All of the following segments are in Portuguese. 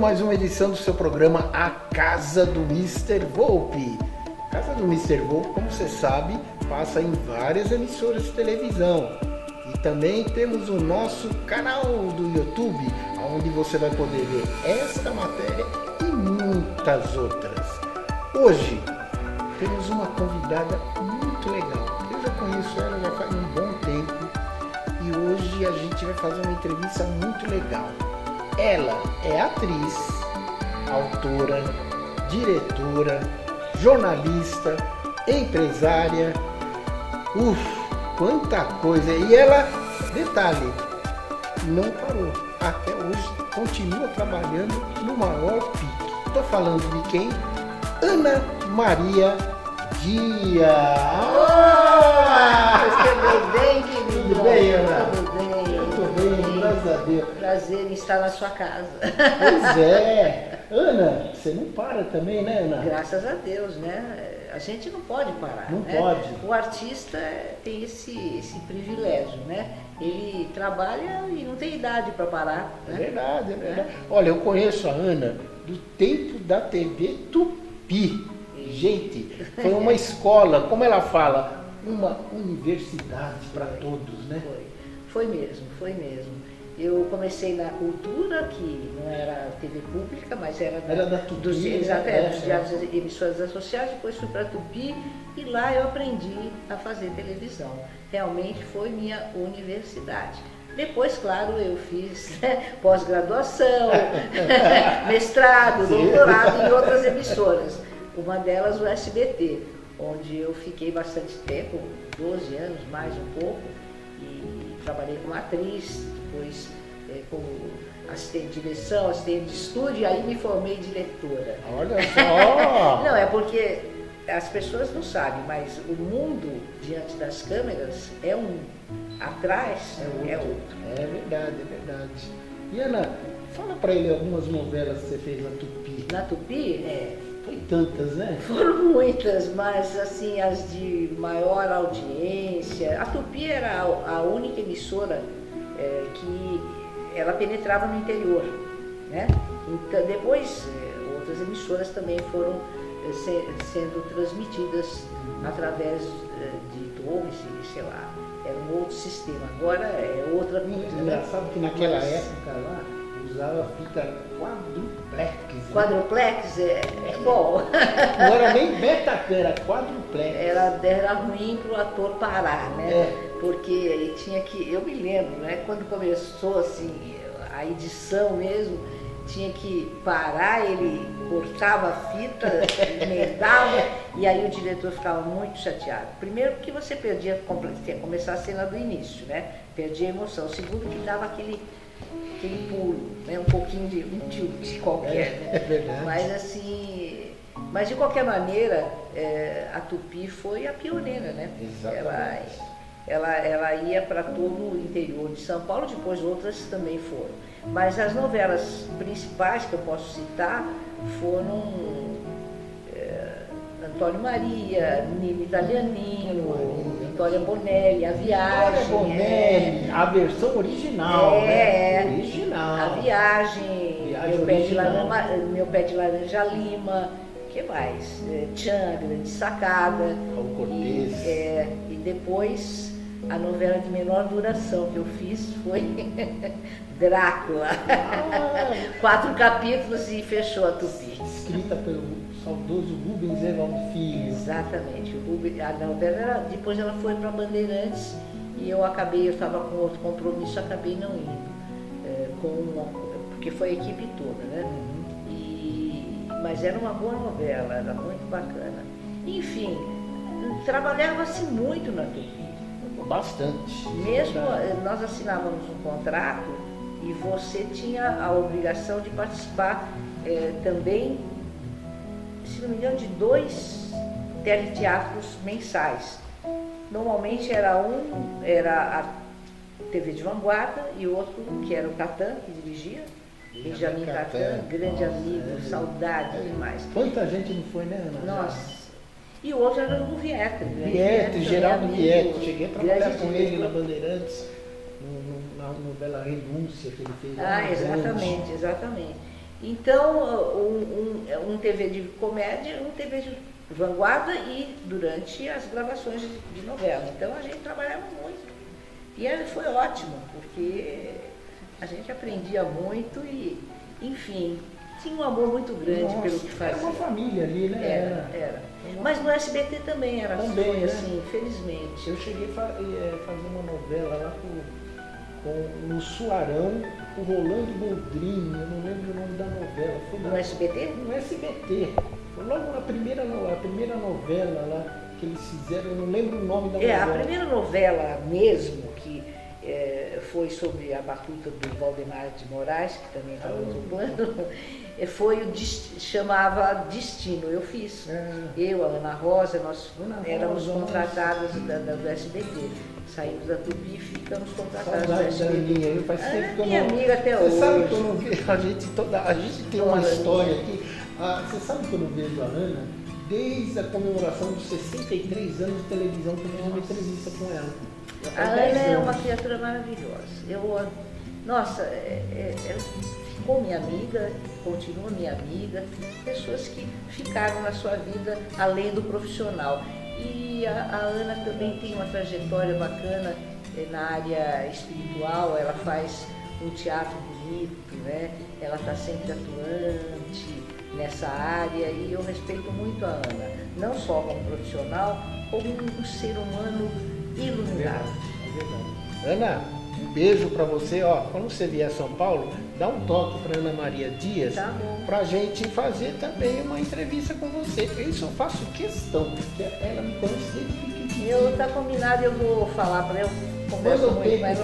mais uma edição do seu programa A Casa do Mr. Volpe. A Casa do Mr. Volpe, como você sabe, passa em várias emissoras de televisão. E também temos o nosso canal do YouTube, onde você vai poder ver esta matéria e muitas outras. Hoje temos uma convidada muito legal. Eu já conheço ela já faz um bom tempo e hoje a gente vai fazer uma entrevista muito legal. Ela é atriz, autora, diretora, jornalista, empresária. Quanta coisa! E ela, detalhe, não parou. Até hoje continua trabalhando no maior pique. Estou falando de quem? Ana Maria Dias. Tudo bem, querido? Tudo bem, Ana? Tudo bem. Tudo bem, graças a Deus. Prazer em estar na sua casa. Pois é. Ana, você não para também, né, Ana? Graças a Deus, né? A gente não pode parar. Não né? pode. O artista tem esse privilégio, né? Ele trabalha e não tem idade para parar. É Né? verdade, é verdade. Olha, eu conheço a Ana do tempo da TV Tupi. Gente, foi uma escola, como ela fala, uma universidade para todos, né? Foi mesmo. Eu comecei na cultura, que não era TV pública, mas era da Tupi, dos né? diários e emissoras associadas. Depois fui para a Tupi e lá eu aprendi a fazer televisão. Realmente foi minha universidade. Depois, claro, eu fiz pós-graduação, mestrado, doutorado em outras emissoras. Uma delas o SBT, onde eu fiquei bastante tempo, 12 anos, mais um pouco, e trabalhei como atriz, depois como assistente de direção, assistente de estúdio, e aí me formei diretora. Olha só! Não, é porque as pessoas não sabem, mas o mundo diante das câmeras é um, atrás é outro. É verdade, é verdade. E Ana, fala pra ele algumas novelas que você fez na Tupi. Na Tupi, Foi tantas, né? foram muitas, mas assim, as de maior audiência. A Tupi era a única emissora que ela penetrava no interior, né? Então, depois, outras emissoras também foram sendo transmitidas através de torres, sei lá, era um outro sistema. Agora é outra coisa. Engraçado que naquela época lá usava fita quadruplex. Quadruplex é bom. Não era nem Betacam, era quadruplex. Era ruim para o ator parar, né? Porque tinha que, eu me lembro, né? Quando começou assim a edição mesmo, tinha que parar, ele cortava a fita, emendava, e aí o diretor ficava muito chateado. Primeiro porque você perdia, começar a cena do início, né? Perdia a emoção. Segundo que dava aquele pulo, né? Um pouquinho de um tilt qualquer. Né? É verdade. Mas assim, de qualquer maneira, a Tupi foi a pioneira, né? Exatamente. Ela ia para todo o interior de São Paulo, depois outras também foram. Mas as novelas principais que eu posso citar foram Antônio Maria, Nino Italianino, Vitória Bonelli, A Viagem. Vitória Bonelli, a versão original, né? Original. A Viagem, Meu Pé de Laranja Lima, o que mais? Tchan, Grande Sacada. Raul Cortez. E depois a novela de menor duração que eu fiz foi Drácula. 4 capítulos e fechou a Tupi. Escrita pelo saudoso Rubens Evaldo Filho. Exatamente. A novela, depois ela foi para Bandeirantes e eu estava com outro compromisso, acabei não indo. Porque foi a equipe toda, né? Mas era uma boa novela, era muito bacana. Enfim, trabalhava-se muito na Tupi. Bastante. Mesmo nós assinávamos um contrato e você tinha a obrigação de participar também, se não me engano, de 2 teleteatros mensais. Normalmente era a TV de Vanguarda e outro que era o Catan, que dirigia. Benjamin Catan, grande amigo, saudade demais. Quanta gente não foi, né, Ana? Nossa. E o outro era o Vietra. Geraldo Vietra. Cheguei a trabalhar com ele na Bandeirantes, na novela Renúncia que ele fez. Exatamente. Então, um TV de comédia, um TV de vanguarda e durante as gravações de novela. Então a gente trabalhava muito. E foi ótimo, porque a gente aprendia muito e, enfim, tinha um amor muito grande pelo que fazia. Era uma família ali, né? Era. Mas no SBT também era também, assim, felizmente. Eu cheguei a fazer uma novela lá no Suarão, o Rolando Boldrini, eu não lembro o nome da novela. Foi No SBT? No SBT. Foi logo na primeira novela lá que eles fizeram, eu não lembro o nome da novela. A primeira novela mesmo, que foi sobre a batuta do Valdemar de Moraes, que também estava no plano, chamava Destino. Eu fiz. Eu, a Ana Rosa, nós éramos contratadas do SBT. Saímos da Tupi e ficamos contratados do SBT. Faz tempo que eu minha amiga até hoje. Você sabe que eu não vejo, a gente tem uma história aqui. Você sabe que eu não vejo a Ana desde a comemoração dos 63 anos de televisão, que eu fiz uma entrevista com ela. A Ana é uma criatura maravilhosa. Nossa, ela ficou minha amiga, continua minha amiga, pessoas que ficaram na sua vida além do profissional. E a Ana também tem uma trajetória bacana na área espiritual, ela faz um teatro bonito, né? Ela está sempre atuante nessa área e eu respeito muito a Ana, não só como profissional, como um ser humano iluminado. É verdade. Ana, um beijo para você. Quando você vier a São Paulo, dá um toque para Ana Maria Dias, para a gente fazer também uma entrevista com você. Isso eu faço questão, porque ela me conhece desde pequenininho. Está combinado, eu vou falar para ela, converso muito, mas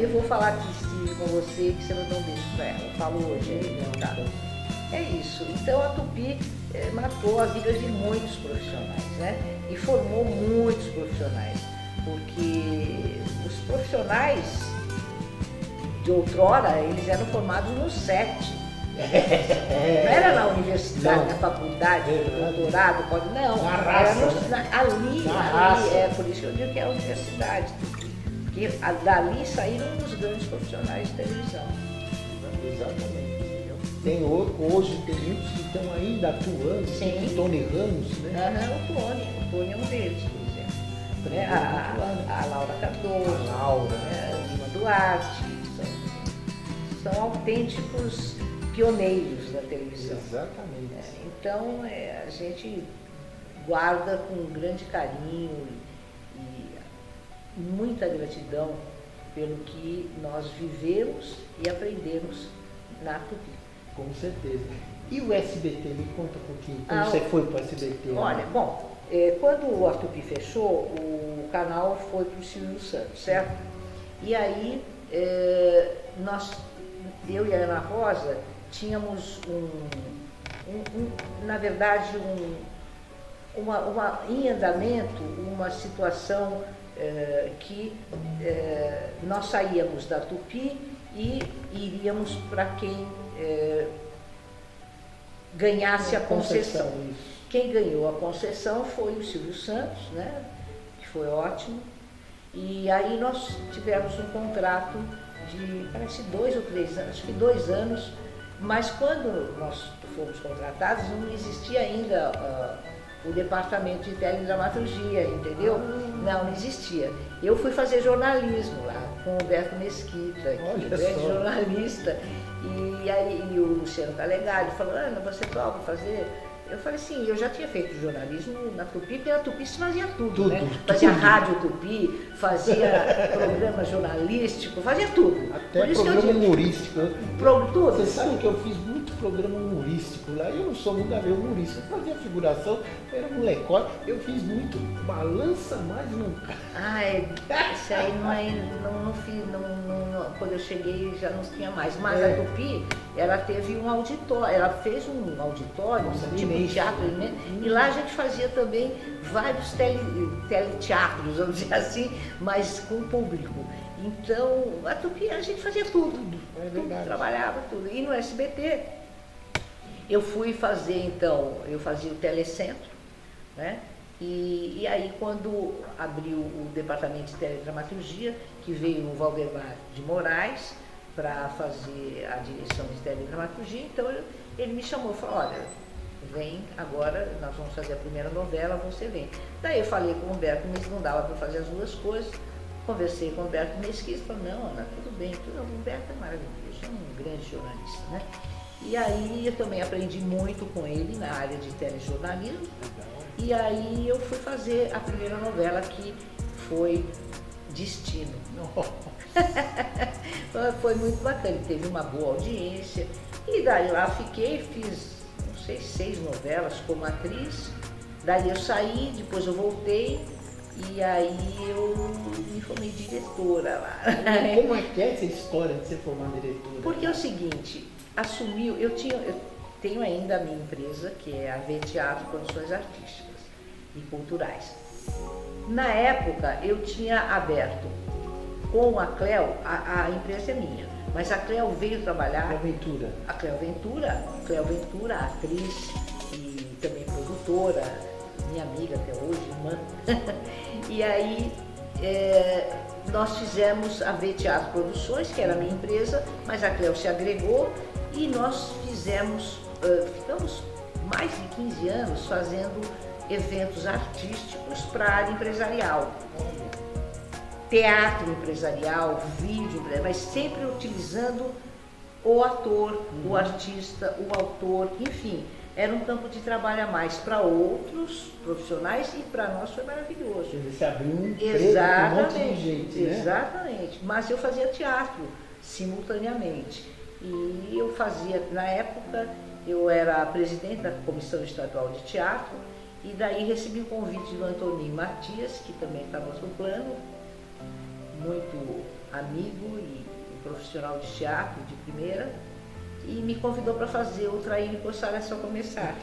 eu vou falar que estive com você, que você não dá um beijo para ela. Eu falo hoje aí, tá? É isso. Então a Tupi marcou a vida de muitos profissionais, né? E formou muitos profissionais, porque os profissionais de outrora, eles eram formados no SET. Não era na universidade, na faculdade, no doutorado, não. Na raça. Ali, por isso que eu digo que é a universidade. Porque dali saíram os grandes profissionais de televisão. Exatamente. Hoje tem muitos que estão ainda atuando, o Tony Ramos, né? O Tony é um deles, por exemplo. A Laura Cardoso, a Lima Duarte, são autênticos pioneiros da televisão. Exatamente. Então a gente guarda com grande carinho e muita gratidão pelo que nós vivemos e aprendemos na Tupi. Com certeza. E o SBT, me conta um pouquinho, como você foi para o SBT? Olha, quando a Tupi fechou, o canal foi para o Silvio Santos, certo? E aí, eu e a Ana Rosa, tínhamos na verdade, em andamento, uma situação que nós saíamos da Tupi e iríamos para quem ganhasse a concessão. Quem ganhou a concessão foi o Silvio Santos, né? Que foi ótimo. E aí nós tivemos um contrato de, parece 2 ou 3 anos, acho que 2 anos, mas quando nós fomos contratados não existia ainda o departamento de teledramaturgia, entendeu? Não existia. Eu fui fazer jornalismo lá com o Humberto Mesquita, que é grande jornalista, e aí o Luciano Calegari falou: Ana, você topa fazer? Eu falei assim, eu já tinha feito jornalismo na Tupi, porque na Tupi se fazia tudo, né? Fazia rádio Tupi, fazia programa jornalístico, fazia tudo. Até programa humorístico. Tudo. Você sabe que eu fiz muito programa humorístico lá, eu não sou muito a ver humorista, eu fazia figuração, eu era molecote, eu fiz muito Balança Mais Nunca. Isso aí não fiz, quando eu cheguei já não tinha mais, mas a Tupi, ela teve um auditório, ela fez um auditório, tipo teatro, né? E lá a gente fazia também vários teleteatros, vamos dizer assim, mas com público. Então, a Tupi, a gente fazia tudo, trabalhava tudo. E no SBT, eu fui fazer, então, eu fazia o Telecentro, né? E aí, quando abriu o departamento de teledramaturgia, que veio o Valdemar de Moraes, para fazer a direção de teledramaturgia, então ele me chamou e falou, olha, vem agora, nós vamos fazer a primeira novela, você vem. Daí eu falei com o Humberto Mesquita, não dava para fazer as duas coisas, conversei com o Humberto Mesquita, falou, não, Ana, tudo bem, o Humberto é maravilhoso, é um grande jornalista, né? E aí eu também aprendi muito com ele na área de telejornalismo, e aí eu fui fazer a primeira novela que foi Destino. Foi muito bacana, teve uma boa audiência, e daí lá fiquei, fiz, não sei, 6 novelas como atriz, daí eu saí, depois eu voltei, e aí eu me formei diretora lá. Como é que é essa história de ser formada diretora? Porque é o seguinte, assumiu, eu tenho ainda a minha empresa, que é a V Teatro Produções Artísticas e Culturais. Na época eu tinha aberto com a Cleo, a empresa é minha, mas a Cleo veio trabalhar. A Cleo Ventura, atriz e também produtora, minha amiga até hoje, irmã. E aí nós fizemos a V Teatro Produções, que era a minha empresa, mas a Cleo se agregou e nós ficamos mais de 15 anos fazendo eventos artísticos para a área empresarial. Teatro empresarial, vídeo, mas sempre utilizando o ator, o artista, o autor, enfim. Era um campo de trabalho a mais para outros profissionais e para nós foi maravilhoso. Você abriu um emprego com um monte de gente, né? Exatamente. Mas eu fazia teatro simultaneamente. E eu fazia, na época, eu era presidente da Comissão Estadual de Teatro e daí recebi o convite do Antoninho Matias, que também estava no plano, muito amigo e profissional de teatro de primeira, e me convidou para fazer o Trair e Coçar é Só Começar.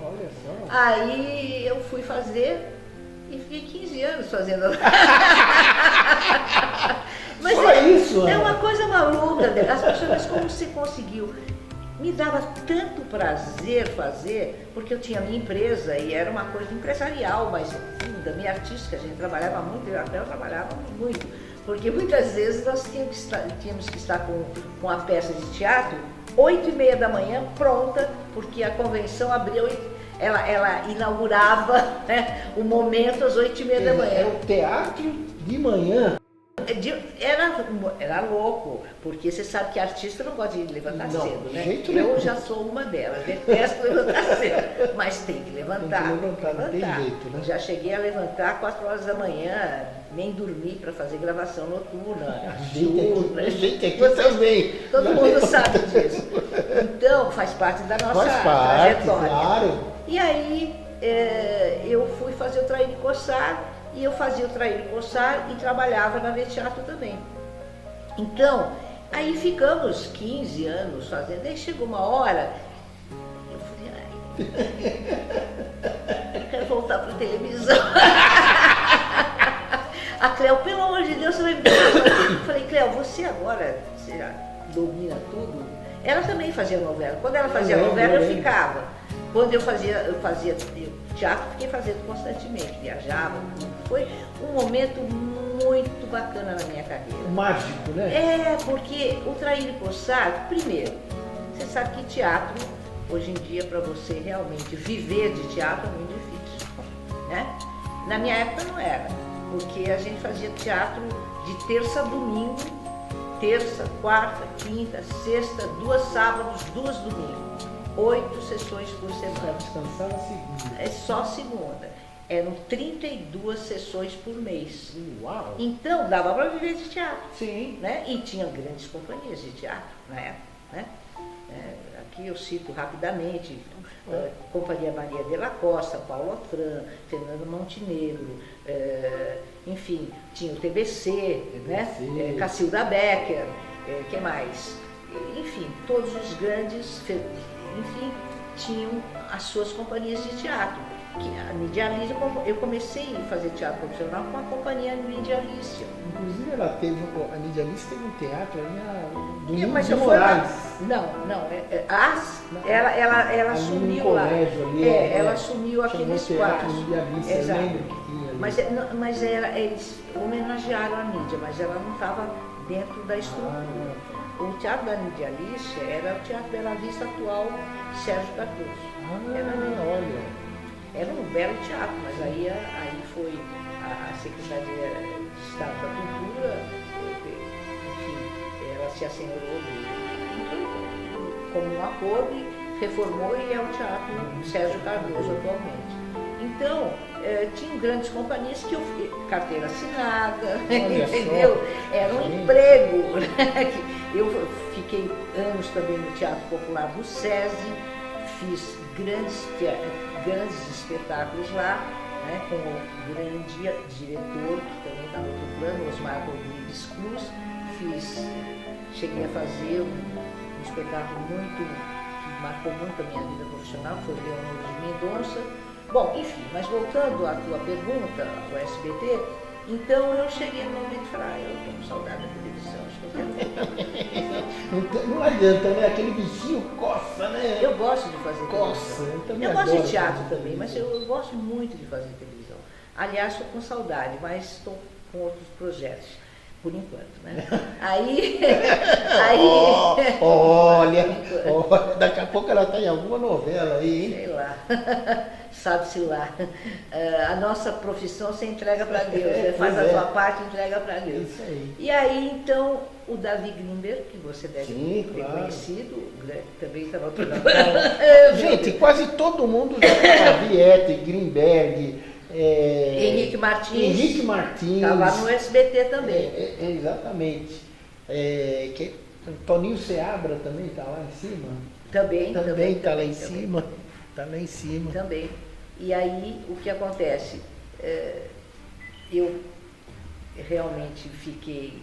Olha só. Aí eu fui fazer e fiquei 15 anos fazendo. Mas só isso, é uma coisa maluca. As pessoas, como você conseguiu? Me dava tanto prazer fazer, porque eu tinha minha empresa e era uma coisa empresarial, mas da minha artística, a gente trabalhava muito, eu até trabalhava muito, porque muitas vezes nós tínhamos que estar com a peça de teatro 8h30 da manhã pronta, porque a convenção abriu, ela inaugurava, né, o momento às 8h30 da manhã. É o teatro de manhã. Era louco, porque você sabe que artista não gosta de levantar cedo, né? Eu já sou uma delas, detesto levantar cedo, mas tem que levantar. Tem que levantar, não tem jeito, né? Já cheguei a levantar 4 horas da manhã, nem dormi para fazer gravação noturna. A gente aqui também. Todo mundo sabe disso. Então, faz parte da nossa trajetória. Claro. E aí, eu fui fazer o Trair e Coçar, e eu fazia o Trair e Coçar e trabalhava na V Teatro também. Então, aí ficamos 15 anos fazendo, aí chegou uma hora, eu falei, eu quero voltar para a televisão. A Cleo, pelo amor de Deus, você vai me dar. Eu falei, Cleo, você agora, você já domina tudo? Ela também fazia novela. Quando ela fazia novela, eu ficava. Quando eu fazia teatro, fiquei fazendo constantemente, viajava. Foi um momento muito bacana na minha carreira. Mágico, né? Porque o Trair e Coçar, primeiro, você sabe que teatro, hoje em dia, para você realmente viver de teatro, é muito difícil, né? Na minha época não era, porque a gente fazia teatro de terça a domingo, terça, quarta, quinta, sexta, 2 sábados, 2 domingos. 8 sessões por semana. Descansava segunda. É só segunda. Eram 32 sessões por mês. Uau! Então dava para viver de teatro. Sim. Né? E tinha grandes companhias de teatro na época. Né? Aqui eu cito rapidamente Companhia Maria de la Costa, Paulo Otran, Fernando Montenegro, enfim, tinha o TBC, né? Cacilda Becker, que mais? Enfim, todos os grandes, enfim, tinham as suas companhias de teatro. A Mídia Alice, eu comecei a fazer teatro profissional com a companhia Mídia Alice. Inclusive a Mídia Alice teve um teatro ali do mas de Moraes. Ela assumiu lá. Ela assumiu aquele espaço. Exato. Eu lembro que tinha ali. Mas eles homenagearam a mídia, mas ela não estava dentro da estrutura. O Teatro da Nídia Alice era o Teatro Bela Vista atual Sérgio Cardoso. Olha. Era um belo teatro, mas aí foi a Secretaria de Estado da Cultura, enfim, ela se assenhorou como um acordo e reformou e é o Teatro Sérgio Cardoso atualmente. Então, tinham grandes companhias que eu carteira assinada, entendeu? Era um emprego. Né? Eu fiquei anos também no Teatro Popular do SESI, fiz grandes espetáculos lá, né, com o grande diretor, que também está no outro plano, Osmar Rodrigues Cruz. Cheguei a fazer um espetáculo que marcou muito a minha vida profissional, que foi Leonor de Mendonça. Bom, enfim, mas voltando à tua pergunta, ao SBT, então eu cheguei no momento e falei, eu estou com saudade da televisão, acho que eu quero. Não adianta, né? Aquele bichinho coça, né? Eu gosto de fazer coça, televisão. Eu gosto de teatro também, mas eu gosto muito de fazer televisão. Aliás, estou com saudade, mas estou com outros projetos, por enquanto, né? Aí... Olha, daqui a pouco ela está em alguma novela aí, hein? Sei lá. Sabe-se lá. A nossa profissão você entrega para Deus, faz a sua parte e entrega para Deus. Isso aí. E aí, então, o Davi Grimberg, que você deve ter claro. conhecido, também estava por Gente, quase todo mundo já Davi Etter, Grimberg, Henrique Martins. Estava no SBT também. Exatamente. Toninho Seabra também está lá em cima. Também está lá em cima. Está lá em cima. Também. E aí, o que acontece? Eu realmente fiquei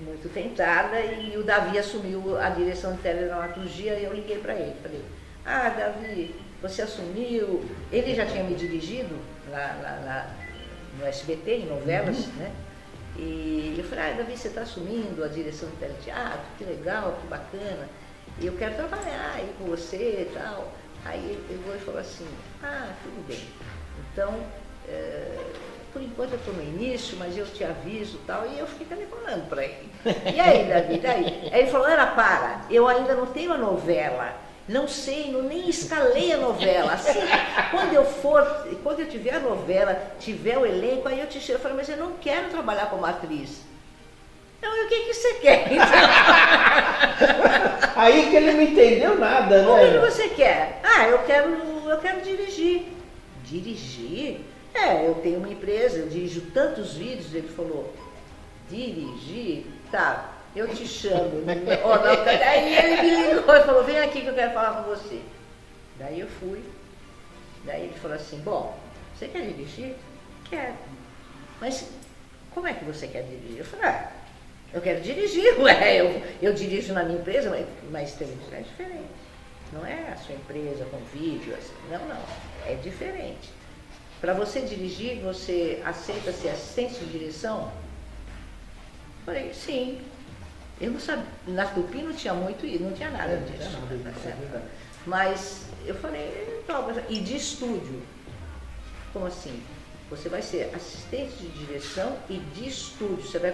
muito tentada e o Davi assumiu a direção de teledramaturgia e eu liguei para ele. Falei, Davi, você assumiu. Ele já tinha me dirigido lá no SBT, em novelas, né? E eu falei, Davi, você está assumindo a direção de teleteatro, que legal, que bacana. E eu quero trabalhar aí com você e tal. Aí ele pegou e falou assim, tudo bem. Então, por enquanto eu estou no início, mas eu te aviso e tal. E eu fiquei telefonando para ele. E aí, Davi, daí? Aí ele falou, para, eu ainda não tenho a novela. Não sei, nem escalei a novela. Assim, quando eu tiver a novela, tiver o elenco, aí eu te chamo. Eu falei, mas eu não quero trabalhar como atriz. Então, e o que você quer? Aí que ele não entendeu nada, né? O que você quer? Eu quero dirigir. Dirigir? Eu tenho uma empresa, eu dirijo tantos vídeos. Ele falou, dirigir? Tá, eu te chamo. Aí ele me ligou e falou, vem aqui que eu quero falar com você. Daí eu fui. Daí ele falou assim, bom, você quer dirigir? Quero. Mas como é que você quer dirigir? Eu falei, eu quero dirigir, eu dirijo na minha empresa, mas televisão é diferente. Não é a sua empresa com vídeo, assim. Não, é diferente. Para você dirigir, você aceita ser assistente de direção? Eu falei, sim. Eu não sabia, na Tupi não tinha muito isso, não tinha nada disso. Mas eu falei, e de estúdio? Como assim? Você vai ser assistente de direção e de estúdio. Você vai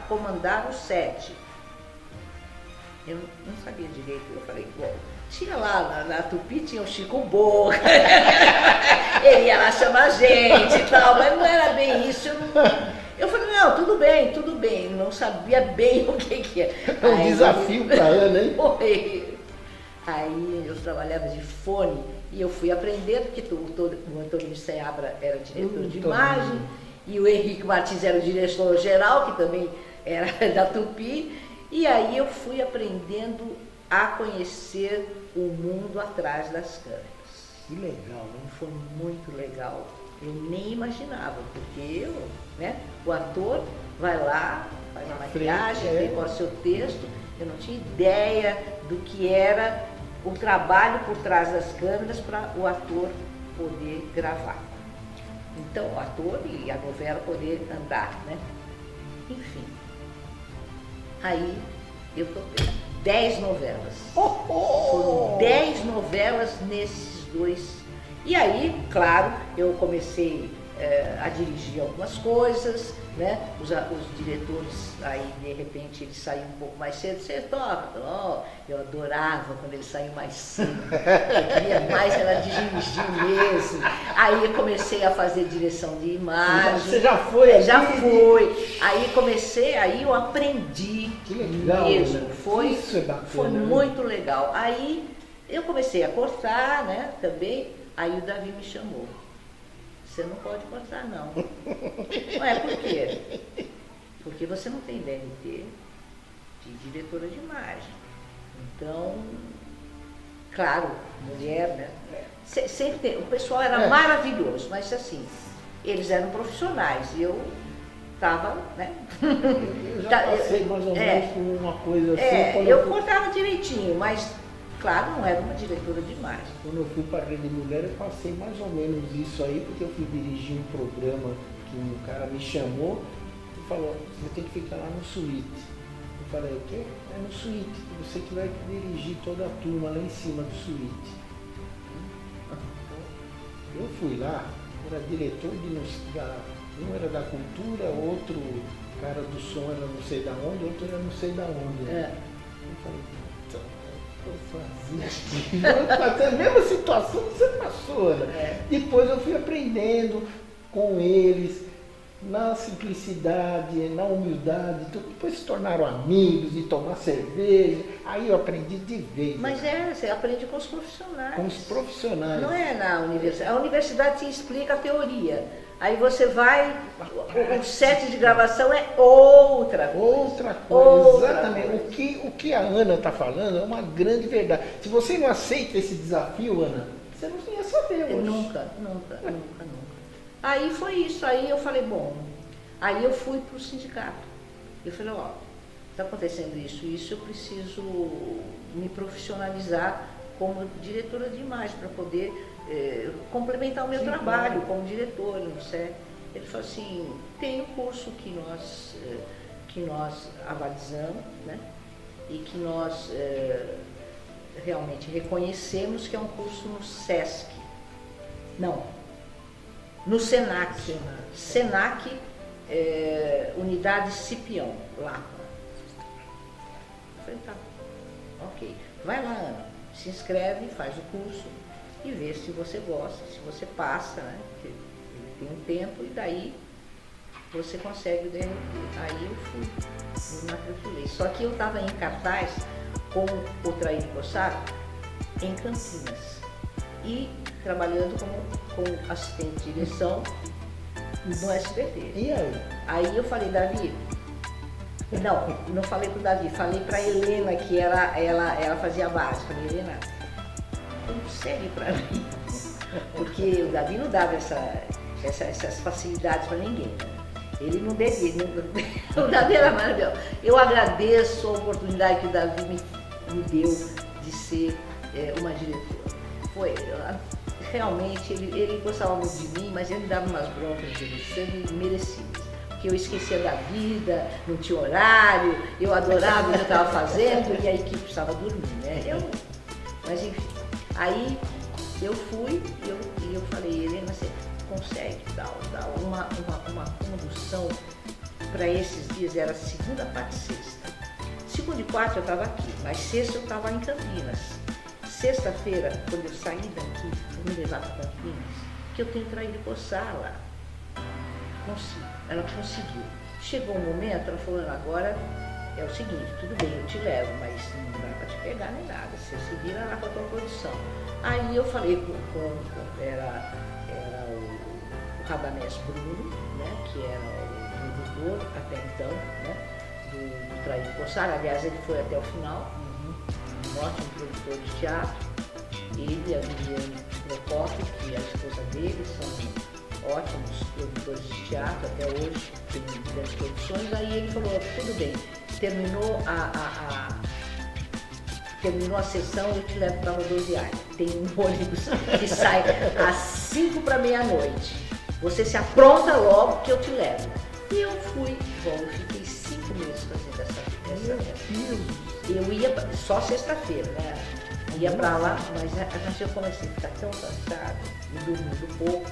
comandar o set. Eu não sabia direito. Eu falei, bom, tinha lá na Tupi, tinha o Chico Boca. Ele ia lá chamar a gente e tal, mas não era bem isso. Eu falei, não, tudo bem. Não sabia bem o que é. É um desafio para ela, hein? Aí eu trabalhava de fone. E eu fui aprendendo, porque o Antônio Seabra era diretor de imagem, e o Henrique Martins era o diretor-geral, que também era da Tupi. E aí eu fui aprendendo a conhecer o mundo atrás das câmeras. Que legal, hein? Foi muito legal. Eu nem imaginava, porque o ator vai lá, faz a maquiagem, decora seu texto. Eu não tinha ideia do que era o trabalho por trás das câmeras para o ator poder gravar. Então, o ator e a novela poder andar, né? Enfim. Aí, eu topei 10 novelas. Foram 10 novelas nesses 2. E aí, claro, eu comecei a dirigir algumas coisas, né? Os diretores, aí de repente eles saíam um pouco mais cedo, você toca, eu adorava quando eles saíam mais cedo, eu queria mais era dirigir mesmo. Aí eu comecei a fazer direção de imagem. Você já foi? Já fui. Aí comecei, aí eu aprendi. Que legal, mesmo. né? Isso é bacana, foi né? muito legal. Aí eu comecei a cortar, né, também, aí o Davi me chamou. Você não pode cortar, não. Ué, por quê? Porque você não tem DRT de diretora de imagem. Então, claro, mulher, né? Sempre tem, o pessoal era maravilhoso, mas assim, eles eram profissionais e eu estava, né? Eu já passei mais ou menos por uma coisa assim. Eu cortava direitinho, mas claro, não era uma diretora de imagem. Quando eu fui para a Rede Mulher, eu passei mais ou menos isso aí, porque eu fui dirigir um programa que um cara me chamou e falou, você tem que ficar lá no suíte. Eu falei, o quê? É no suíte, você que vai dirigir toda a turma lá em cima do suíte. Eu fui lá, era diretor um era da cultura, outro cara do som era não sei da onde, outro era não sei da onde. Eu falei, eu fazia a mesma situação que você passou, né? Depois eu fui aprendendo com eles, na simplicidade, na humildade, depois se tornaram amigos, de tomar cerveja, aí eu aprendi de vez. Mas você aprende com os profissionais. Com os profissionais. Não é na universidade. A universidade te explica a teoria. Aí você vai, o set de gravação é outra coisa. Outra coisa, exatamente. O que a Ana está falando é uma grande verdade. Se você não aceita esse desafio, Ana, você não ia saber hoje. Nunca. Aí foi isso, aí eu falei, bom, aí eu fui para o sindicato. Eu falei, está acontecendo isso, eu preciso me profissionalizar como diretora de imagem para poder complementar o meu trabalho como diretora, não sei. Ele falou assim, tem um curso que nós avalizamos, né? E que nós realmente reconhecemos que é um curso no SESC. Não, no SENAC. SENAC, Unidade Cipião, lá. Eu falei, tá, ok. Vai lá, Ana, se inscreve, faz o curso e vê se você gosta, se você passa, né? Porque ele tem um tempo e daí você consegue o DRT. Aí eu fui, me matriculei. Só que eu estava em cartaz com o Traíra Cossaro em Campinas e trabalhando como assistente de direção no SBT. E aí? Aí eu falei, Davi, não falei pro Davi, falei pra Helena, que ela fazia a base. Falei, Helena, consegue pra mim? Porque o Davi não dava essas facilidades pra ninguém, né? Ele não devia, o Davi era maravilhoso. Eu agradeço a oportunidade que o Davi me deu de ser uma diretora. Realmente, ele gostava muito de mim, mas ele me dava umas broncas de merecidas. Porque eu esquecia da vida, não tinha horário, eu adorava o que eu estava fazendo e a equipe precisava dormir, né? Mas enfim, aí eu fui e eu falei, Helena, você consegue dar uma condução para esses dias? Era segunda, quarta e sexta. Segunda e quarta eu estava aqui, mas sexta eu estava em Campinas. Sexta-feira, quando eu saí daqui, eu me levar para Campinas, que eu tenho Traíra Cossaro lá. Ela conseguiu. Chegou um momento, ela falou, agora é o seguinte, tudo bem, eu te levo, mas não dá para te pegar nem nada, você se vira lá com a tua produção. Aí eu falei era o Radamés Bruno, né, que era o produtor até então, né, do Traíra Cossaro. Aliás, ele foi até o final, um ótimo produtor de teatro. Ele e a Viviane Procópio, que é a esposa dele, são ótimos produtores de teatro até hoje, tem grandes produções. Aí ele falou, tudo bem, terminou a sessão, eu te levo para a rodoviária. Tem um ônibus que sai às 5 para meia-noite. Você se apronta logo que eu te levo. E eu fui. Bom, eu fiquei 5 meses fazendo essa. Eu ia só sexta-feira, né? Ia para lá, mas eu comecei a ficar tão cansada e dormindo pouco,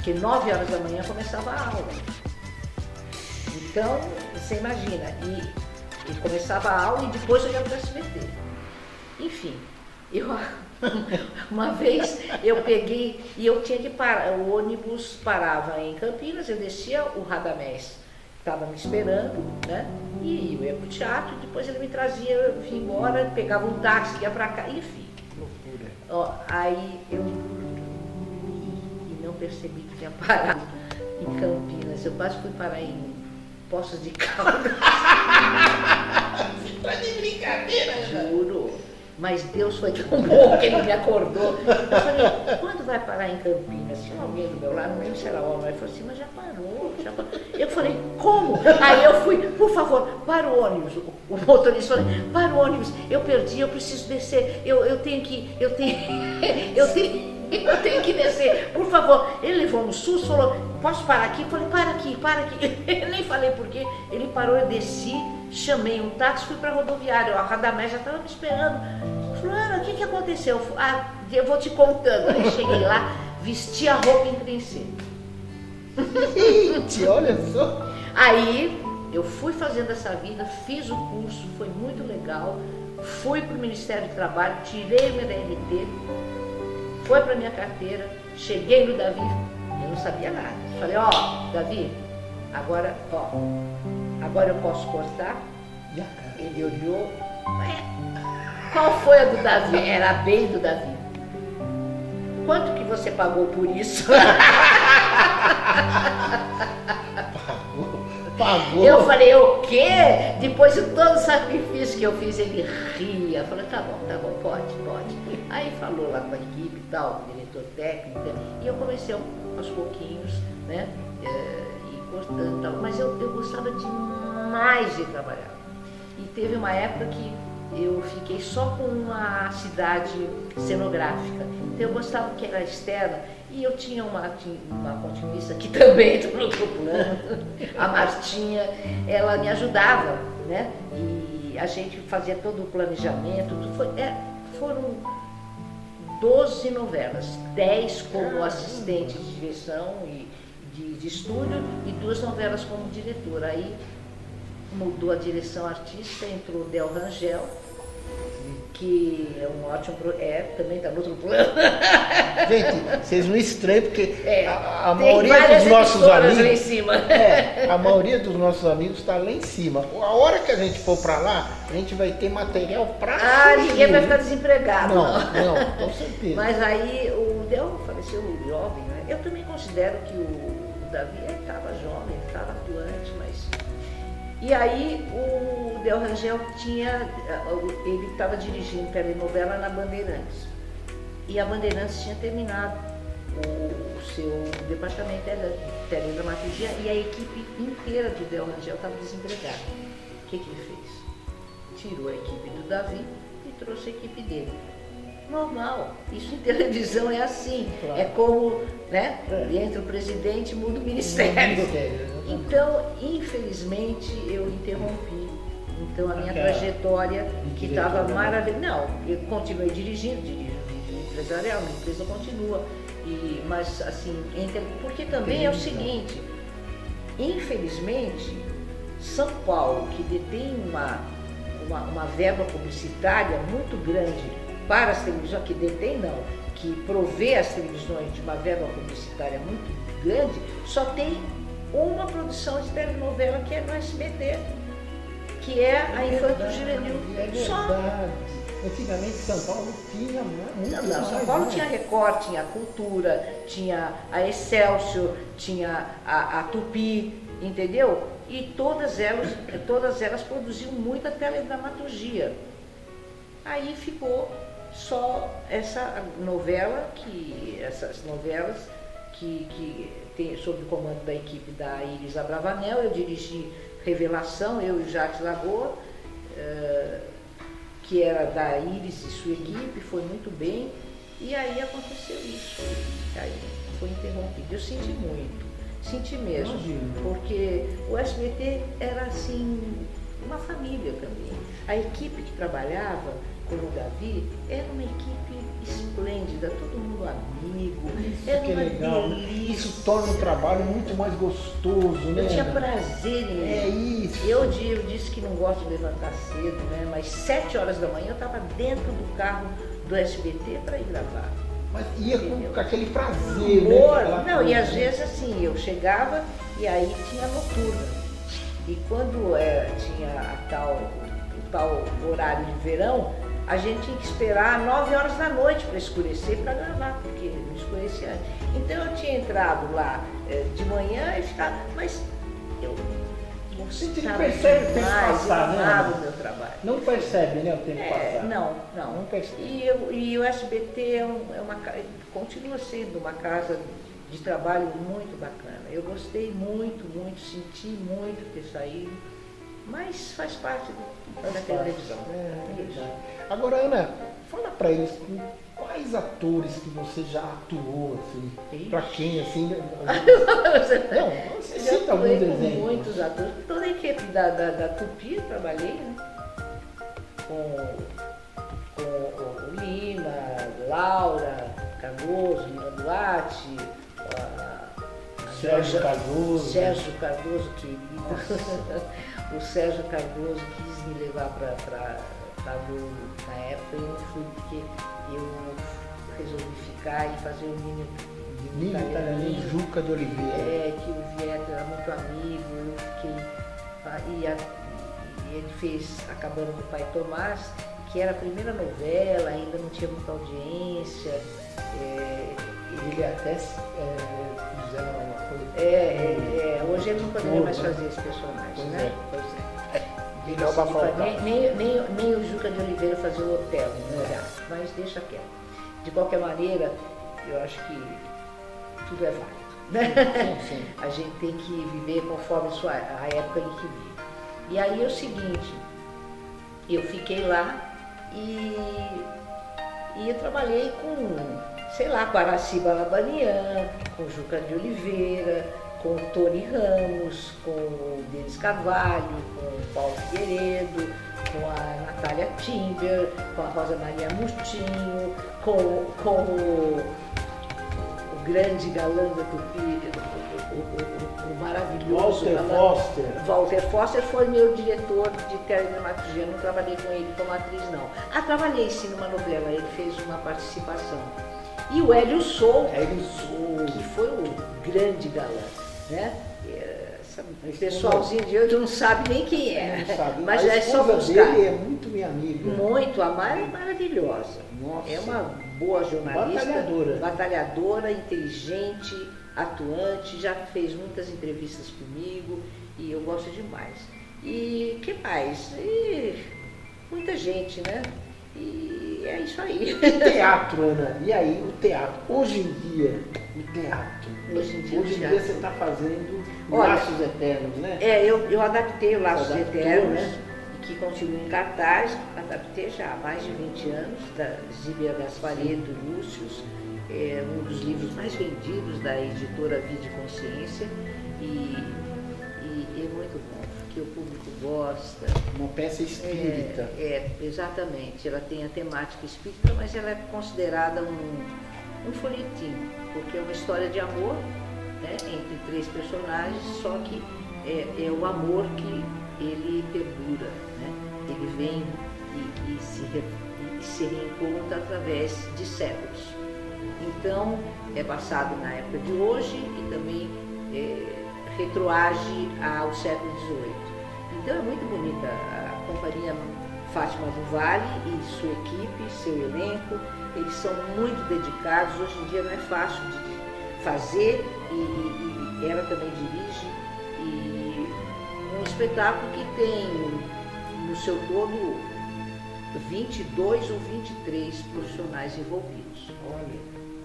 porque 9 horas da manhã começava a aula. Então, você imagina, e começava a aula e depois eu ia para o SBT. Enfim, uma vez eu peguei e eu tinha que parar, o ônibus parava em Campinas, eu descia, o Radamés estava me esperando, né? E eu ia para o teatro, depois ele me trazia, eu vinha embora, pegava um táxi, ia para cá, enfim. Loucura. Ó, aí eu não percebi que tinha parado em Campinas, eu quase fui parar em Poços de Caldas. Tá de brincadeira, juro. Mas Deus foi tão bom que ele me acordou. Eu falei, quando vai parar em Campinas? Tinha alguém do meu lado, não lembro se era homem. Ele falou assim, mas já parou, já parou. Eu falei, como? Aí eu fui, por favor, para o ônibus. O motorista falou, para o ônibus, eu perdi, eu preciso descer, eu tenho que descer, por favor. Ele levou um susto, falou, posso parar aqui? Eu falei, para aqui. Eu nem falei porquê. Ele parou, eu desci, chamei um táxi, fui para a rodoviária. A Radamés já estava me esperando. Fulano, o que aconteceu? Eu vou te contando. Aí cheguei lá, vesti a roupa em princesa. Gente, olha só. Aí eu fui fazendo essa vida, fiz o curso, foi muito legal. Fui para o Ministério do Trabalho, tirei meu DLT, foi para minha carteira, cheguei no Davi, eu não sabia nada. Falei, ó, Davi, agora eu posso cortar? Ele olhou, qual foi a do Davi? Era bem do Davi. Quanto que você pagou por isso? Pagou? Eu falei, o quê? Depois de todo o sacrifício que eu fiz, ele ria. Eu falei, tá bom, pode. Aí falou lá com a equipe e tal, o diretor técnico, e eu comecei aos pouquinhos, né, e cortando e tal. Mas eu gostava demais de trabalhar. E teve uma época que eu fiquei só com uma cidade cenográfica. Então eu gostava que era externa. E eu tinha uma continuista que também do outro plano, a Martinha, ela me ajudava, né? E a gente fazia todo o planejamento, foram 12 novelas, 10 como assistente de direção e de estúdio e 2 novelas como diretora. Aí mudou a direção artística, entrou o Del Rangel, que é um ótimo, também está no outro plano. Gente, vocês não estranham, porque a maioria dos nossos amigos. Lá em cima. A maioria dos nossos amigos está lá em cima. A hora que a gente for para lá, a gente vai ter material para ninguém vai ficar desempregado. Não, com certeza. Mas aí o Del faleceu jovem, né? Eu também considero que o Davi estava jovem, estava atuante, mas. E aí o Del Rangel ele estava dirigindo telenovela na Bandeirantes. E a Bandeirantes tinha terminado o seu departamento de teledramaturgia e a equipe inteira do Del Rangel estava desempregada. O que ele fez? Tirou a equipe do Davi e trouxe a equipe dele. Normal, isso em televisão é assim, claro. É como, né, entra o presidente, muda o ministério. Então, infelizmente, eu interrompi. Então, a minha trajetória, que estava maravilhosa. Não, eu continuei dirigindo empresarial, a empresa continua. Mas, assim, porque também é o seguinte, infelizmente, São Paulo, que detém uma verba publicitária muito grande para as televisões, que detém não, que provê as televisões de uma verba publicitária muito grande, só tem uma produção de telenovela que é no SBT, que é a Infanto Juvenil. Só. Antigamente São Paulo tinha muito. Não, São Paulo tinha Record, tinha a Cultura, tinha a Excelsior, tinha a Tupi, entendeu? E todas elas produziam muita teledramaturgia. Aí ficou só essas novelas que tem sob o comando da equipe da Iris Abravanel. Eu dirigi Revelação, eu e o Jacques Lagoa, que era da Iris e sua equipe, foi muito bem. E aí aconteceu isso. Aí foi interrompido. Eu senti mesmo, porque o SBT era assim, uma família também. A equipe que trabalhava com o Davi, era uma equipe esplêndida, todo mundo amigo, Isso era que é uma legal, né? delícia. Isso torna o trabalho muito mais gostoso, né? Eu tinha prazer em É isso. Eu disse que não gosto de levantar cedo, né? Mas 7 horas da manhã eu estava dentro do carro do SBT para ir gravar. Mas ia com aquele prazer, Humor, né? Aquela não, e coisa, às né? vezes assim, eu chegava e aí tinha noturna. E quando tinha o tal horário de verão, a gente tinha que esperar 9 horas da noite para escurecer para gravar, porque não escurecia antes. Então eu tinha entrado lá de manhã e ficava, mas eu A gente não gostava percebe o tempo demais, passar, eu né? amava o meu trabalho. Não percebe, né, o tempo passar. Não. Não percebe. E o SBT continua sendo uma casa de trabalho muito bacana. Eu gostei muito, senti muito ter saído, mas faz parte da televisão. Isso. Agora, Ana, fala pra eles com quais atores que você já atuou, assim, Ixi. pra quem, assim... Não, você Já cita alguns atuei com exemplos. muitos atores. Toda a equipe da Tupi eu trabalhei, né? Com o Lima, Laura, Cardoso, Lima Duarte, Sérgio Cardoso. Sérgio Cardoso, querido. O Sérgio Cardoso quis me levar para Globo na época e eu não fui porque eu resolvi ficar e fazer o Nino Italianinho, Juca de Oliveira. que o Vieto era muito amigo, eu fiquei. E ele fez A Cabana do Pai Tomás, que era a primeira novela, ainda não tinha muita audiência. Ele até fizeram uma coisa. Hoje ele não poderia mais fazer esse personagem, Pois né? é. Pois é. Melhor pra faltar. Nem o Juca de Oliveira fazia o hotel, né? Mas deixa quieto. De qualquer maneira, eu acho que tudo é válido, né? Sim. A gente tem que viver conforme a época em que vive. E aí é o seguinte, eu fiquei lá e eu trabalhei com, sei lá, com Araciba Labanian, com o Juca de Oliveira, com o Tony Ramos, com o Denis Carvalho, com o Paulo Figueiredo, com a Natália Timber, com a Rosa Maria Murtinho, com o grande galã da Tupi, o maravilhoso Walter galã. Foster. Walter Foster foi meu diretor de teledramaturgia, eu não trabalhei com ele como atriz não. Trabalhei sim numa novela, ele fez uma participação. E o Hélio Souto, que foi o grande galã, né? O pessoalzinho de hoje não sabe nem quem é, Não sabe. mas a é só esposa buscar. dele é muito minha amiga. Muito, a Mara é maravilhosa. Nossa. É uma boa jornalista, batalhadora, inteligente, atuante, já fez muitas entrevistas comigo e eu gosto demais. E que mais? Muita gente, né? E é isso aí. E teatro, Ana? E aí, o teatro? Hoje em dia, o teatro. Hoje em dia você está fazendo Olha, Laços Eternos, né? Eu adaptei o Laços Adaptou, Eternos, né? que continua em cartaz, adaptei já há mais de 20 anos, da Zíbia Gasparetto e Lúcius, um dos livros mais vendidos da editora Vida e Consciência, e é muito bom, porque o público gosta. Uma peça espírita. Exatamente, ela tem a temática espírita, mas ela é considerada um folhetim, porque é uma história de amor, né, entre 3 personagens, só que é o amor que ele perdura, né? Ele vem e se reencontra através de séculos. Então, é passado na época de hoje e também retroage ao século XVIII. Então, é muito bonita a companhia Fátima do Vale e sua equipe, seu elenco. Eles são muito dedicados. Hoje em dia não é fácil de fazer e ela também dirige. Um espetáculo que tem no seu todo 22 ou 23 profissionais envolvidos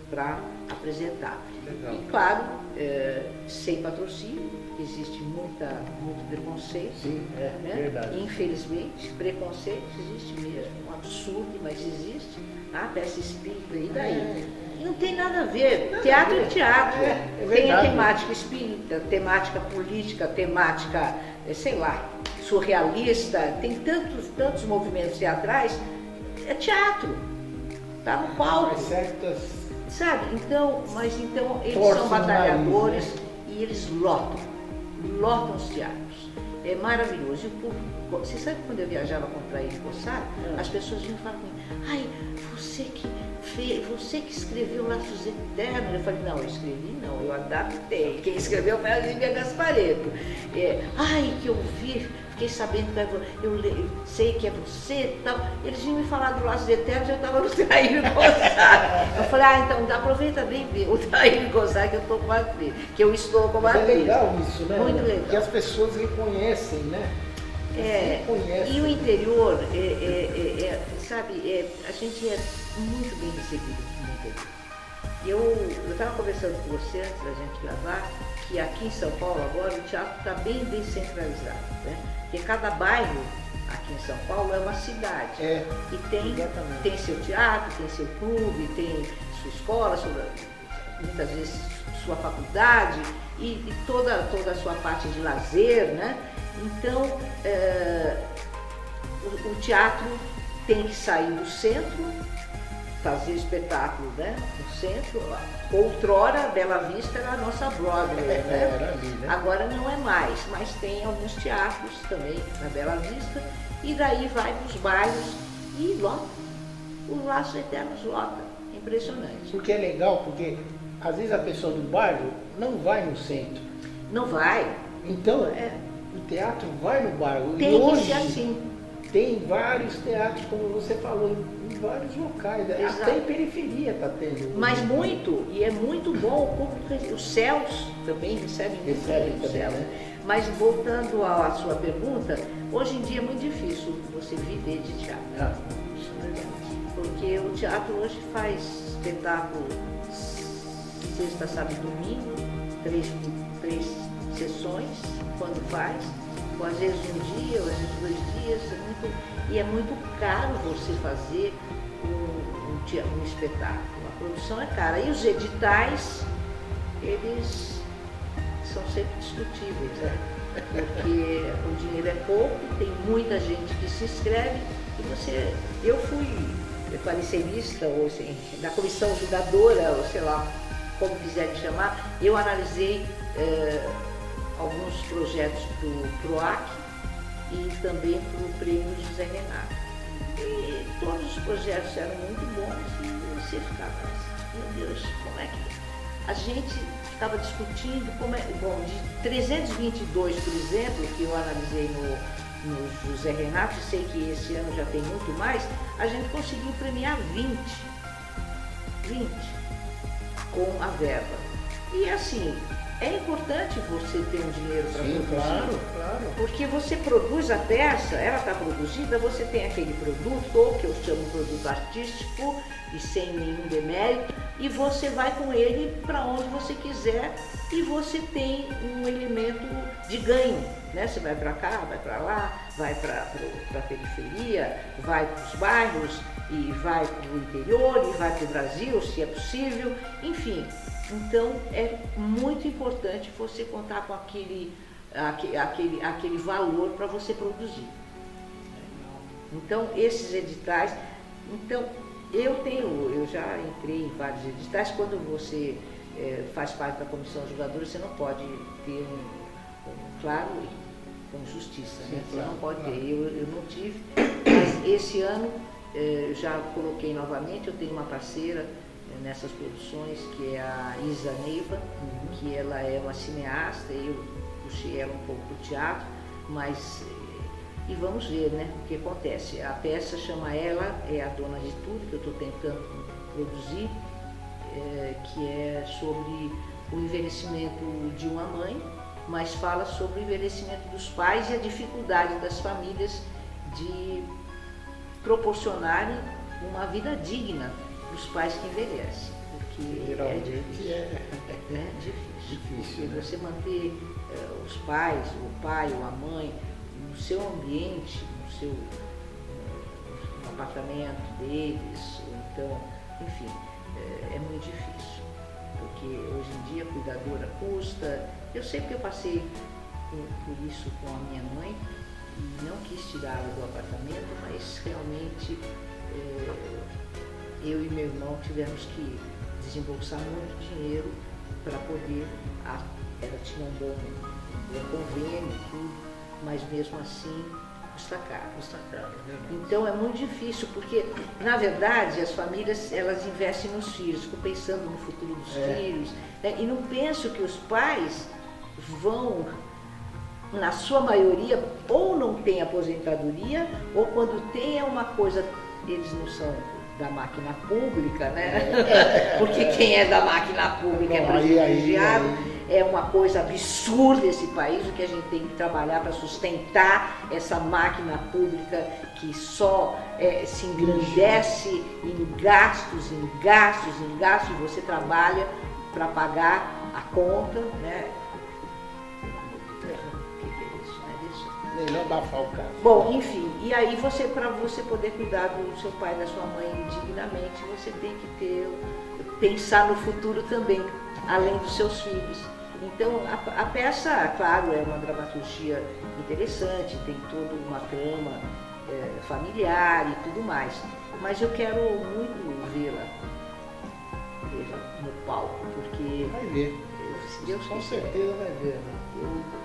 para apresentar. Legal. E claro, sem patrocínio, existe muito preconceito. Sim, né? verdade. Infelizmente, preconceito existe mesmo, um absurdo, mas existe. Peça espírita, e daí? E não tem nada a ver. Teatro é teatro. Tem a temática espírita, temática política, temática, sei lá, surrealista, tem tantos movimentos teatrais. é teatro, tá no palco. Mas certas... Sabe? Então, eles Torce são o batalhadores, nariz, né? e eles lotam os teatros. É maravilhoso. E o público, você sabe quando eu viajava com Trair e Coçar, as pessoas vinham falar comigo, ai, você que escreveu Laços Eternos. Eu falei, não, eu escrevi não, eu adaptei. Quem escreveu foi a Lívia Gasparetto. Ai, que eu vi, fiquei sabendo que eu sei que é você e tal. Eles vinham me falar do Laços Eternos, eu estava no Trair e Coçar. Eu falei, então aproveita bem ver o Trair e Coçar que eu estou como atriz, que eu estou como atriz. É legal isso, né? Muito legal. Que as pessoas reconhecem, né? E o interior, sabe, a gente é muito bem recebido no interior. Eu estava conversando com você antes da gente gravar, que aqui em São Paulo agora o teatro está bem descentralizado, né? Porque cada bairro aqui em São Paulo é uma cidade. E tem seu teatro, tem seu clube, tem sua escola, muitas vezes sua faculdade e toda a sua parte de lazer, né? Então, o teatro tem que sair do centro, fazer espetáculo, né, no centro. Outrora, Bela Vista era a nossa Broadway, né? Era ali, né? Agora não é mais, mas tem alguns teatros também na Bela Vista, e daí vai para os bairros e lota. Os Laços Eternos lota. Impressionante. Porque é legal, porque às vezes a pessoa do bairro não vai no centro. Não vai. Então, o teatro vai no bairro. Tem e hoje que ser assim. tem vários teatros, como você falou, em vários locais. Exato. Até em periferia está tendo. Mas muito, e é muito bom, o público, os céus também recebem muito bem os céus. Né? Mas voltando à sua pergunta, hoje em dia é muito difícil você viver de teatro. Isso é verdade. Porque o teatro hoje faz espetáculo sexta, sábado e domingo, três sessões, quando faz, ou às vezes um dia, ou às vezes 2 dias, e é muito caro você fazer um espetáculo. A produção é cara. E os editais, eles são sempre discutíveis, né? Porque o dinheiro é pouco, tem muita gente que se inscreve, e eu fui parecerista, ou assim, da comissão julgadora, ou sei lá, como quiserem chamar. Eu analisei alguns projetos para o PROAC e também para o Prêmio José Renato. E todos os projetos eram muito bons e você ficava assim, meu Deus, como é que... A gente estava discutindo como é... Bom, de 322, por exemplo, que eu analisei no José Renato, e sei que esse ano já tem muito mais, a gente conseguiu premiar 20 com a verba. E assim, é importante você ter um dinheiro para produzir. Claro. Porque você produz a peça, ela está produzida, você tem aquele produto, ou que eu chamo de produto artístico, e sem nenhum demérito, e você vai com ele para onde você quiser, e você tem um elemento de ganho, né? Você vai para cá, vai para lá, vai para a periferia, vai para os bairros, e vai para o interior, e vai para o Brasil, se é possível, enfim. Então, é muito importante você contar com aquele valor para você produzir. Então, esses editais... Então, eu já entrei em vários editais. Quando você faz parte da comissão julgadora, você não pode ter claro, com justiça, né? Você não pode ter. Eu não tive, mas esse ano eu já coloquei novamente. Eu tenho uma parceira nessas produções, que é a Isa Neiva, que ela é uma cineasta, e eu puxei ela um pouco para o teatro, mas... E vamos ver, né, o que acontece. A peça chama Ela é a Dona de Tudo, que eu estou tentando produzir, que é sobre o envelhecimento de uma mãe, mas fala sobre o envelhecimento dos pais e a dificuldade das famílias de proporcionarem uma vida digna dos pais que envelhecem. Porque geralmente é difícil. Porque né? você manter os pais, o pai ou a mãe, no seu ambiente, no seu apartamento deles, ou então, enfim, é muito difícil, porque hoje em dia a cuidadora custa. Eu sei porque eu passei por isso com a minha mãe e não quis tirá-la do apartamento, mas realmente eu e meu irmão tivemos que desembolsar muito dinheiro para poder, ela tinha um bom convênio e tudo, mas mesmo assim custa caro. Então é muito difícil, porque na verdade as famílias elas investem nos filhos, ficam pensando no futuro dos filhos, né? E não penso que os pais vão, na sua maioria, ou não tem aposentadoria, ou quando tem é uma coisa, eles não são da máquina pública, né? Porque quem é da máquina pública é privilegiado. É uma coisa absurda esse país, o que a gente tem que trabalhar para sustentar essa máquina pública que só se engrandece em gastos, e você trabalha para pagar a conta, né? Melhor abafar o caso. Bom, enfim, e aí para você poder cuidar do seu pai e da sua mãe dignamente, você tem que pensar no futuro também, além dos seus filhos. Então, a peça, claro, é uma dramaturgia interessante, tem toda uma trama familiar e tudo mais, mas eu quero muito vê-la no palco, porque... Vai ver. Se Deus com quiser, certeza vai ver, né?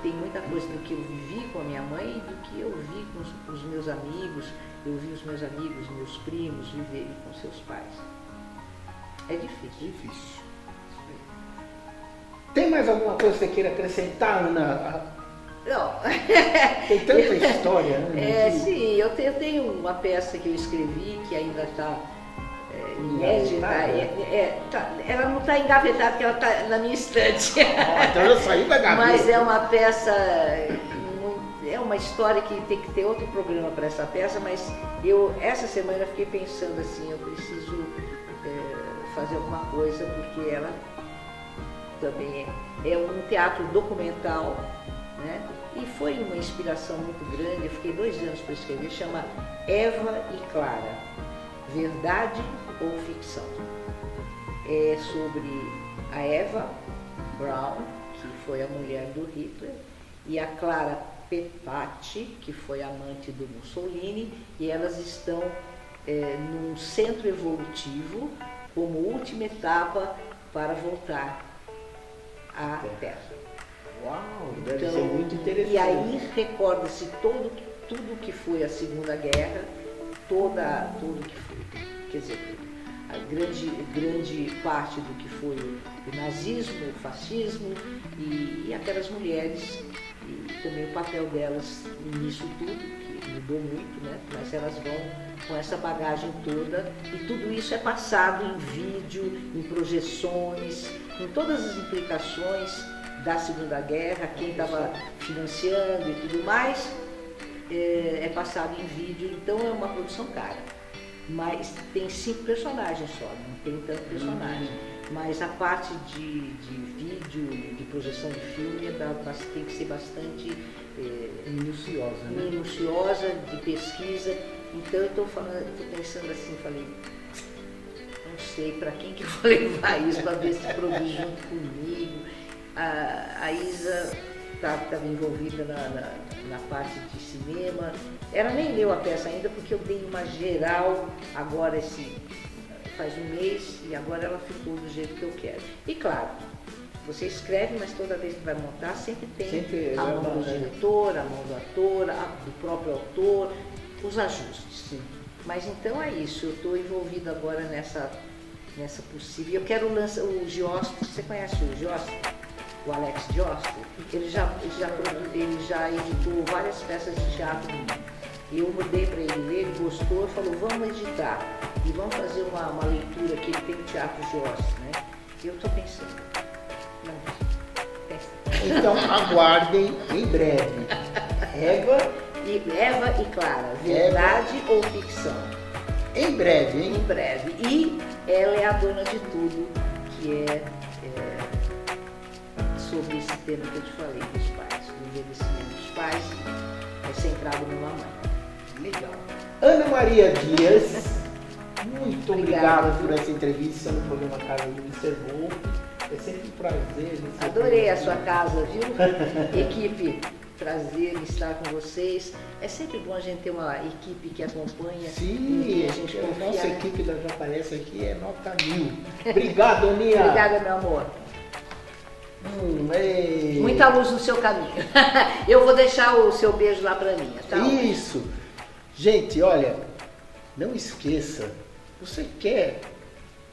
Tem muita coisa do que eu vivi com a minha mãe e do que eu vi com os meus amigos. Eu vi os meus amigos, meus primos viverem com seus pais. É difícil. Tem mais alguma coisa que você queira acrescentar, Ana? Não. Tem tanta história, né? Sim, eu tenho uma peça que eu escrevi que ainda está inédita. Ela não está engavetada porque ela está na minha estante. Então eu saí da gaveta. Mas é uma peça, é uma história que tem que ter outro programa para essa peça, mas essa semana fiquei pensando assim, eu preciso fazer alguma coisa, porque ela também é um teatro documental, né? E foi uma inspiração muito grande. Eu fiquei 2 anos para escrever, chama Eva e Clara, Verdade ou Ficção. É sobre a Eva Braun, que foi a mulher do Hitler, e a Clara Petacci, que foi amante do Mussolini, e elas estão num centro evolutivo como última etapa para voltar à Terra. Uau, deve ser muito interessante. E aí recorda-se tudo que foi a Segunda Guerra, tudo que foi, quer dizer, a grande parte do que foi o nazismo, o fascismo e aquelas mulheres, e também o papel delas nisso tudo, que mudou muito, né? Mas elas vão com essa bagagem toda, e tudo isso é passado em vídeo, em projeções, em todas as implicações da Segunda Guerra, quem estava financiando e tudo mais, é passado em vídeo, então é uma produção cara. Mas tem 5 personagens só, não tem tanto personagem. Mas a parte de vídeo, de projeção de filme, tem que ser bastante minuciosa, de pesquisa. Então eu estou pensando assim, falei, não sei para quem que eu vou levar isso, para ver se produz junto comigo. A Isa estava envolvida na parte de cinema. Ela nem leu a peça ainda, porque eu dei uma geral agora faz um mês, e agora ela ficou do jeito que eu quero. E claro, você escreve, mas toda vez que vai montar sempre tem a mão do diretor, a mão do ator, do próprio autor, os ajustes. Sim. Mas então é isso, eu estou envolvida agora nessa possível. Eu quero lançar o Giostre, você conhece o Giostre? O Alex Giostre? Ele já editou várias peças de teatro no mundo. E eu mudei para ele ler, ele gostou, falou, vamos editar e vamos fazer uma leitura que ele tem no Teatro Giostre, né? E eu estou pensando. Então aguardem em breve. Eva e Clara, verdade ou ficção? Em breve, hein? Em breve. E ela é a dona de tudo, que é sobre esse tema que eu te falei, dos pais, do envelhecimento dos pais, é centrado numa mãe. Legal. Ana Maria Dias, muito obrigado por essa entrevista no programa Casa do Mr. Wolf. É sempre um prazer. Adorei a sua casa, viu? Equipe, prazer em estar com vocês. É sempre bom a gente ter uma equipe que acompanha. Sim, a gente confia, nossa né? equipe da JS aqui é nota 1000. Obrigado, Aninha. Obrigada, meu amor. Ei. Muita luz no seu caminho. Eu vou deixar o seu beijo lá para mim, tá? Isso. Gente, olha, não esqueça, você quer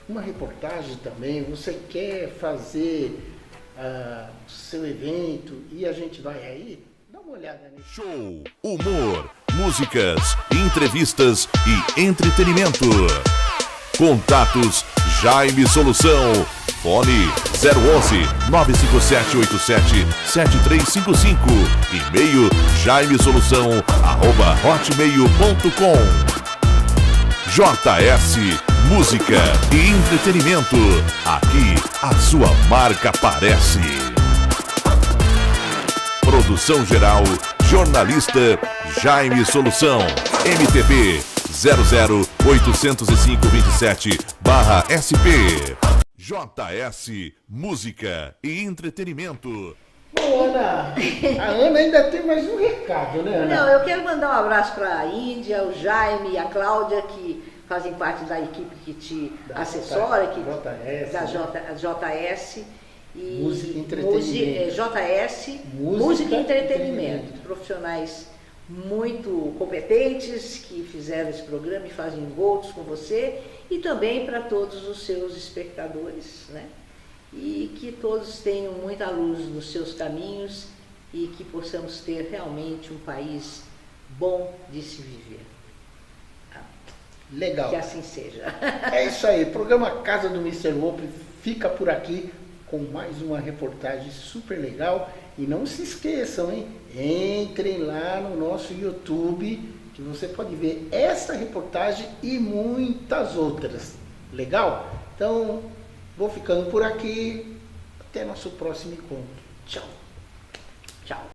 uma reportagem também, você quer fazer o seu evento e a gente vai aí, dá uma olhada nisso. Show, humor, músicas, entrevistas e entretenimento. Contatos Jaime Solução. Fone 011 95787 7355. E-mail jaimesolução@hotmail.com. JS Música e Entretenimento. Aqui a sua marca aparece. Produção geral, jornalista Jaime Solução. MTP 0080527/SP. JS Música e Entretenimento. Bom, Ana, a Ana ainda tem mais um recado, né, Ana? Não, eu quero mandar um abraço para a Índia, o Jaime e a Cláudia, que fazem parte da equipe que te assessora, da JS. E Música e Entretenimento. JS Música e Entretenimento. Profissionais muito competentes que fizeram esse programa e fazem outros com você, e também para todos os seus espectadores, né? E que todos tenham muita luz nos seus caminhos e que possamos ter realmente um país bom de se viver. Legal. Que assim seja. É isso aí, o programa Casa do Mr. Wolpe fica por aqui com mais uma reportagem super legal. E não se esqueçam, hein? Entrem lá no nosso YouTube, que você pode ver esta reportagem e muitas outras. Legal? Então, vou ficando por aqui. Até nosso próximo encontro. Tchau. Tchau.